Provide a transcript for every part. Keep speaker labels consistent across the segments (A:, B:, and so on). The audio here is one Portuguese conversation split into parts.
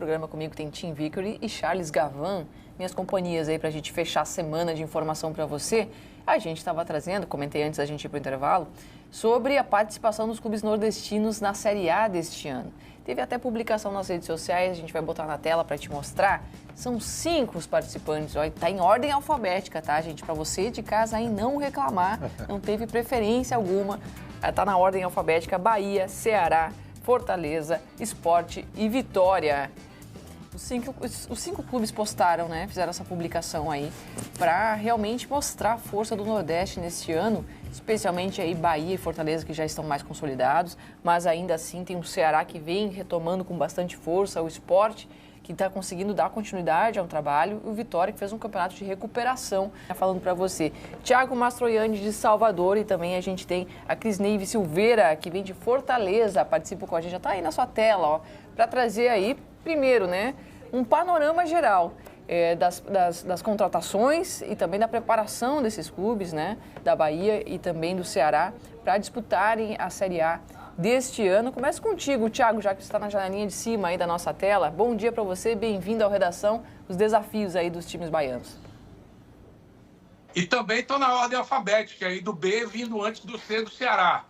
A: Programa comigo tem Tim Vickery e Charles Gavan, minhas companhias aí para a gente fechar a semana de informação para você. A gente estava trazendo, comentei antes da gente ir para o intervalo, sobre a participação dos clubes nordestinos na Série A deste ano. Teve até publicação nas redes sociais, a gente vai botar na tela para te mostrar. São 5 os participantes, está em ordem alfabética, tá, gente? Para você de casa aí não reclamar, não teve preferência alguma. Está na ordem alfabética: Bahia, Ceará, Fortaleza, Sport e Vitória. Os cinco clubes postaram, né? Fizeram essa publicação aí para realmente mostrar a força do Nordeste neste ano, especialmente aí Bahia e Fortaleza, que já estão mais consolidados, mas ainda assim tem o Ceará que vem retomando com bastante força, o Sport que está conseguindo dar continuidade ao trabalho, e o Vitória que fez um campeonato de recuperação. Falando para você, Thiago Mastroianni de Salvador, e também a gente tem a Crisneive Silveira, que vem de Fortaleza, participa com a gente, já está aí na sua tela, ó, para trazer aí, primeiro, né, um panorama geral das contratações e também da preparação desses clubes, né, da Bahia e também do Ceará, para disputarem a Série A deste ano. Começa contigo, Thiago, já que você está na janelinha de cima aí da nossa tela. Bom dia para você, bem-vindo ao Redação, os desafios aí dos times baianos.
B: E também estou na ordem alfabética aí, do B vindo antes do C do Ceará.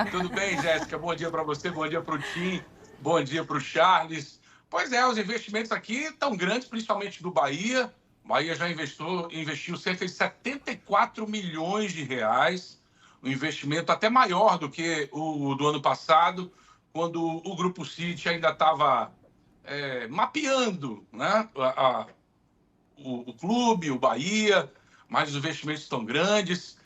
B: Tudo bem, Jéssica? Bom dia para você, bom dia para o Tim, bom dia para o Charles. Pois é, os investimentos aqui estão grandes, principalmente do Bahia. O Bahia já investiu cerca de 74 milhões de reais. Um investimento até maior do que o do ano passado, quando o Grupo City ainda estava mapeando, né, o clube, o Bahia, mas os investimentos estão grandes.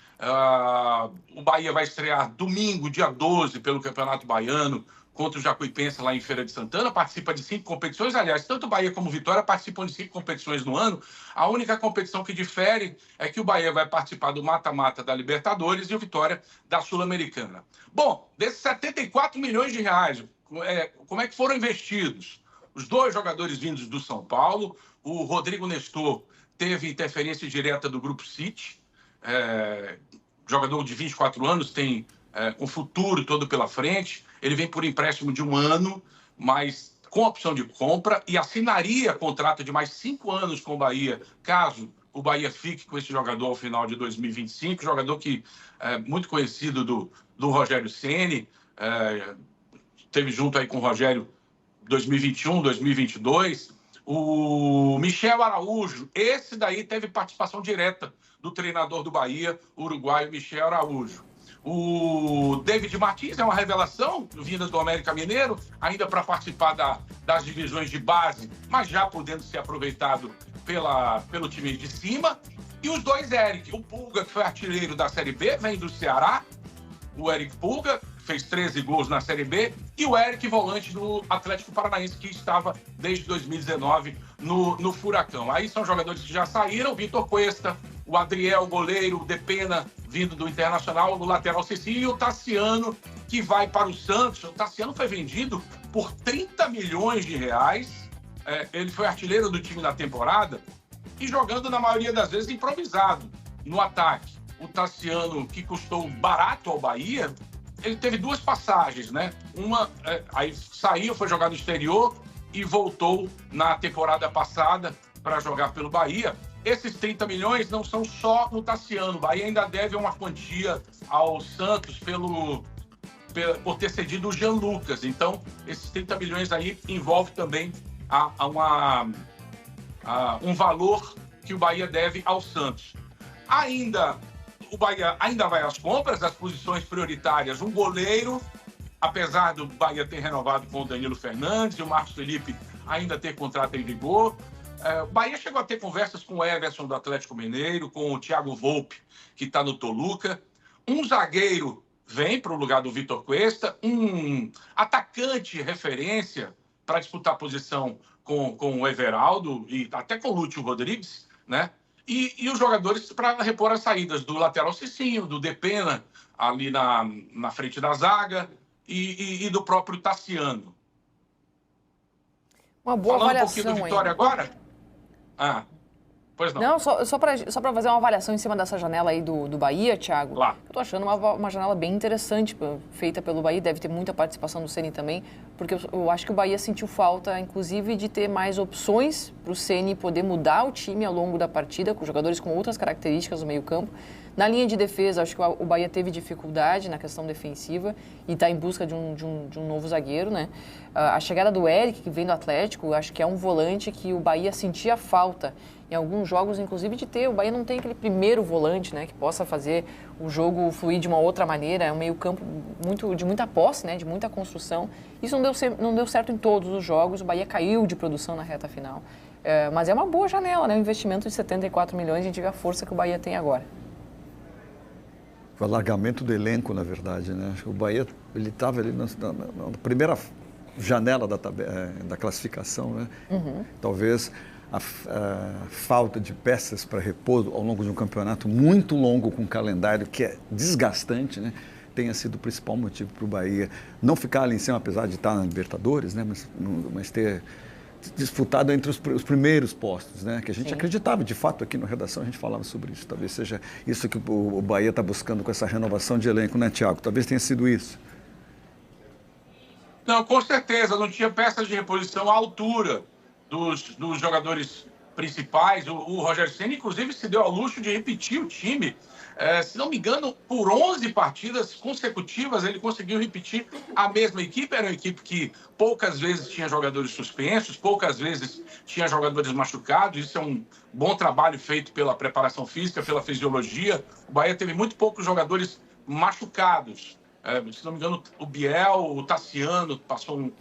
B: O Bahia vai estrear domingo, dia 12, pelo Campeonato Baiano, contra o Jacuipense lá em Feira de Santana, participa de 5 competições. Aliás, tanto o Bahia como o Vitória participam de 5 competições no ano. A única competição que difere é que o Bahia vai participar do mata-mata da Libertadores e o Vitória da Sul-Americana. Bom, desses 74 milhões de reais, como é que foram investidos? Os 2 jogadores vindos do São Paulo, o Rodrigo Nestor teve interferência direta do Grupo City, jogador de 24 anos, tem um futuro todo pela frente. Ele vem por empréstimo de 1 ano, mas com opção de compra, e assinaria contrato de mais 5 anos com o Bahia, caso o Bahia fique com esse jogador ao final de 2025, jogador que é muito conhecido do Rogério Ceni, esteve junto aí com o Rogério 2021, 2022. O Michel Araújo, esse daí teve participação direta do treinador do Bahia, o uruguaio Michel Araújo. O David Martins é uma revelação, vinda do América Mineiro, ainda para participar das divisões de base, mas já podendo ser aproveitado pelo time de cima. E os 2 Eric, o Pulga, que foi artilheiro da Série B, vem do Ceará, o Eric Pulga, fez 13 gols na Série B, e o Eric, volante do Atlético Paranaense, que estava desde 2019 no Furacão. Aí são jogadores que já saíram: Vitor Cuesta, o Adriel, goleiro, o Depena, vindo do Internacional, o lateral Cicinho, e o Tassiano, que vai para o Santos. O Tassiano foi vendido por 30 milhões de reais. Ele foi artilheiro do time na temporada e jogando, na maioria das vezes, improvisado no ataque. O Tassiano, que custou barato ao Bahia, ele teve 2 passagens, né? Uma, aí saiu, foi jogar no exterior e voltou na temporada passada para jogar pelo Bahia. Esses 30 milhões não são só no Tassiano. O Bahia ainda deve uma quantia ao Santos por ter cedido o Jean Lucas. Então, esses 30 milhões aí envolve também um valor que o Bahia deve ao Santos. O Bahia ainda vai às compras, as posições prioritárias: um goleiro, apesar do Bahia ter renovado com o Danilo Fernandes e o Marcos Felipe ainda ter contrato em vigor. O Bahia chegou a ter conversas com o Everson do Atlético Mineiro, com o Thiago Volpe, que está no Toluca. Um zagueiro vem para o lugar do Vitor Cuesta, um atacante referência para disputar posição com o Everaldo e até com o Lúcio Rodrigues, né? E os jogadores para repor as saídas do lateral Cicinho, do Depena, ali na frente da zaga, e do próprio Tassiano.
A: Uma boa
B: Falando
A: avaliação
B: um pouquinho do Vitória
A: aí.
B: agora? Pois não.
A: Não, só para fazer uma avaliação em cima dessa janela aí do Bahia, Thiago.
B: Claro.
A: Eu tô achando uma janela bem interessante feita pelo Bahia. Deve ter muita participação do Ceni também porque eu acho que o Bahia sentiu falta, inclusive, de ter mais opções para o Ceni poder mudar o time ao longo da partida, com jogadores com outras características no meio-campo. Na linha de defesa, acho que o Bahia teve dificuldade na questão defensiva e está em busca de um novo zagueiro, né? A chegada do Eric, que vem do Atlético, acho que é um volante que o Bahia sentia falta em alguns jogos, inclusive, de ter. O Bahia não tem aquele primeiro volante, né, que possa fazer o jogo fluir de uma outra maneira. É um meio-campo de muita posse, né, de muita construção. Isso não deu certo em todos os jogos. O Bahia caiu de produção na reta final. Mas é uma boa janela, né? Um investimento de 74 milhões, a gente vê a força que o Bahia tem agora.
C: O alargamento do elenco, na verdade, né? O Bahia, ele estava ali na primeira janela da classificação, né? Uhum. Talvez a falta de peças para repor ao longo de um campeonato muito longo, com um calendário que é desgastante, né? Tenha sido o principal motivo para o Bahia não ficar ali em cima, apesar de estar na Libertadores, né? Mas ter disputado entre os primeiros postos, né? Que a gente acreditava, de fato, aqui na redação a gente falava sobre isso. Talvez seja isso que o Bahia está buscando com essa renovação de elenco, né, Thiago? Talvez tenha sido isso.
B: Não, com certeza, não tinha peças de reposição à altura dos jogadores principais. O Rogério Ceni, inclusive, se deu ao luxo de repetir o time. Se não me engano, por 11 partidas consecutivas, ele conseguiu repetir a mesma equipe. Era uma equipe que poucas vezes tinha jogadores suspensos, poucas vezes tinha jogadores machucados. Isso é um bom trabalho feito pela preparação física, pela fisiologia. O Bahia teve muito poucos jogadores machucados. Se não me engano, o Biel, o Tassiano passou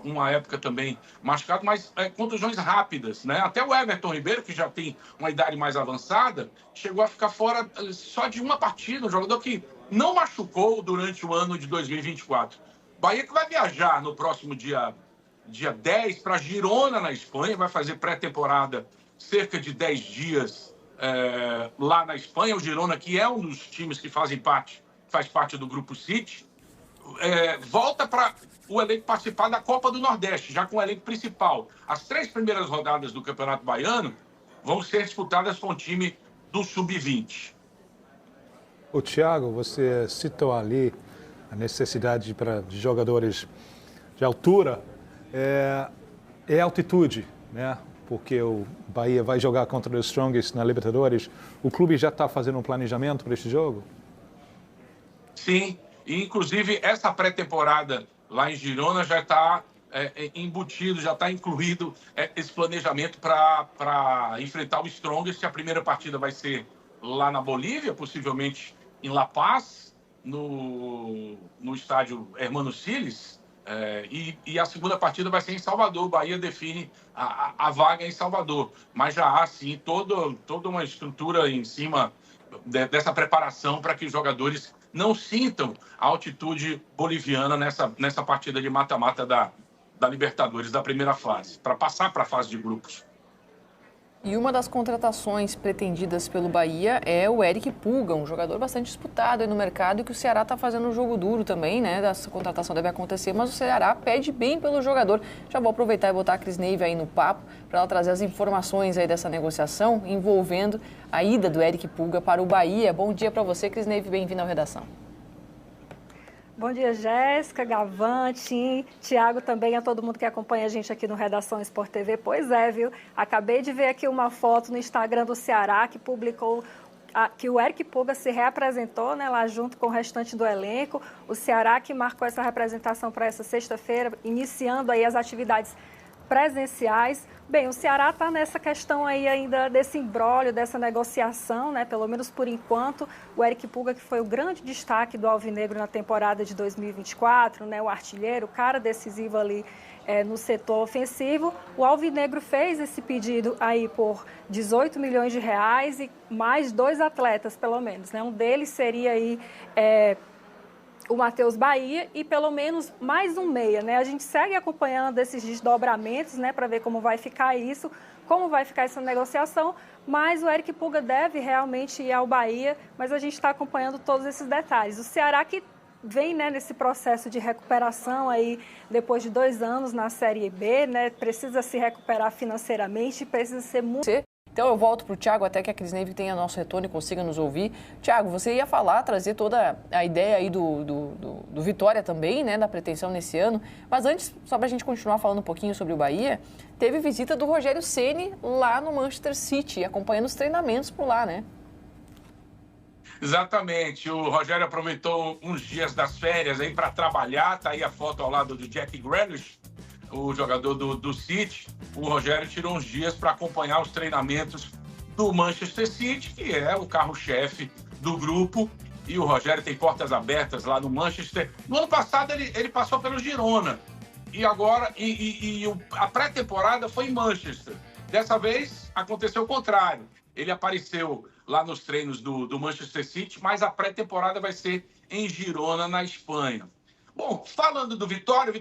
B: uma época também machucado, mas contusões rápidas, né? Até o Everton Ribeiro, que já tem uma idade mais avançada, chegou a ficar fora só de uma partida, um jogador que não machucou durante o ano de 2024. Bahia que vai viajar no próximo dia 10 para Girona, na Espanha, vai fazer pré-temporada cerca de 10 dias lá na Espanha. O Girona, que é um dos times que faz parte do Grupo City, volta para o elenco participar da Copa do Nordeste, já com o elenco principal. As 3 primeiras rodadas do Campeonato Baiano vão ser disputadas com o time do Sub-20.
D: O Thiago, você citou ali a necessidade de jogadores de altura, é altitude, né? Porque o Bahia vai jogar contra os Strongest na Libertadores. O clube já está fazendo um planejamento para este jogo?
B: Sim, e inclusive essa pré-temporada lá em Girona já está embutido, já está incluído esse planejamento para enfrentar o Strongest. A primeira partida vai ser lá na Bolívia, possivelmente em La Paz, no estádio Hermano Siles, e a segunda partida vai ser em Salvador. O Bahia define a vaga em Salvador, mas já há, sim, toda uma estrutura em cima dessa preparação para que os jogadores não sintam a altitude boliviana nessa partida de mata-mata da Libertadores, da primeira fase, para passar para a fase de grupos.
A: E uma das contratações pretendidas pelo Bahia é o Eric Pulga, um jogador bastante disputado aí no mercado e que o Ceará está fazendo um jogo duro também, né? Essa contratação deve acontecer, mas o Ceará pede bem pelo jogador. Já vou aproveitar e botar a Cris Neive aí no papo para ela trazer as informações aí dessa negociação envolvendo a ida do Eric Pulga para o Bahia. Bom dia para você, Cris Neive, bem-vinda à redação.
E: Bom dia, Jéssica, Gavan, Tim, Thiago também, a todo mundo que acompanha a gente aqui no Redação Sport TV. Pois é, viu? Acabei de ver aqui uma foto no Instagram do Ceará que publicou que o Eric Pulga se reapresentou, né, lá junto com o restante do elenco. O Ceará que marcou essa representação para essa sexta-feira, iniciando aí as atividades presenciais. Bem, o Ceará está nessa questão aí ainda desse imbróglio, dessa negociação, né? Pelo menos por enquanto. O Eric Pulga, que foi o grande destaque do Alvinegro na temporada de 2024, né? O artilheiro, o cara decisivo ali no setor ofensivo. O Alvinegro fez esse pedido aí por 18 milhões de reais e mais 2 atletas, pelo menos, né? Um deles seria aí o Matheus Bahia e pelo menos mais um meia, né? A gente segue acompanhando esses desdobramentos, né, para ver como vai ficar isso, como vai ficar essa negociação, mas o Eric Pulga deve realmente ir ao Bahia, mas a gente está acompanhando todos esses detalhes. O Ceará que vem, né, nesse processo de recuperação aí depois de 2 anos na Série B, né? Precisa se recuperar financeiramente, precisa ser muito...
A: Então eu volto para o Thiago, até que a Cris Neve tenha nosso retorno e consiga nos ouvir. Thiago, você ia falar, trazer toda a ideia aí do Vitória também, né, da pretensão nesse ano. Mas antes, só para a gente continuar falando um pouquinho sobre o Bahia, teve visita do Rogério Ceni lá no Manchester City, acompanhando os treinamentos por lá, né?
B: Exatamente. O Rogério aproveitou uns dias das férias aí para trabalhar. Tá aí a foto ao lado do Jack Grealish, o jogador do City. O Rogério tirou uns dias para acompanhar os treinamentos do Manchester City, que é o carro-chefe do grupo. E o Rogério tem portas abertas lá no Manchester. No ano passado ele passou pelo Girona. E agora a pré-temporada foi em Manchester. Dessa vez aconteceu o contrário. Ele apareceu lá nos treinos do Manchester City, mas a pré-temporada vai ser em Girona, na Espanha. Bom, falando do Vitória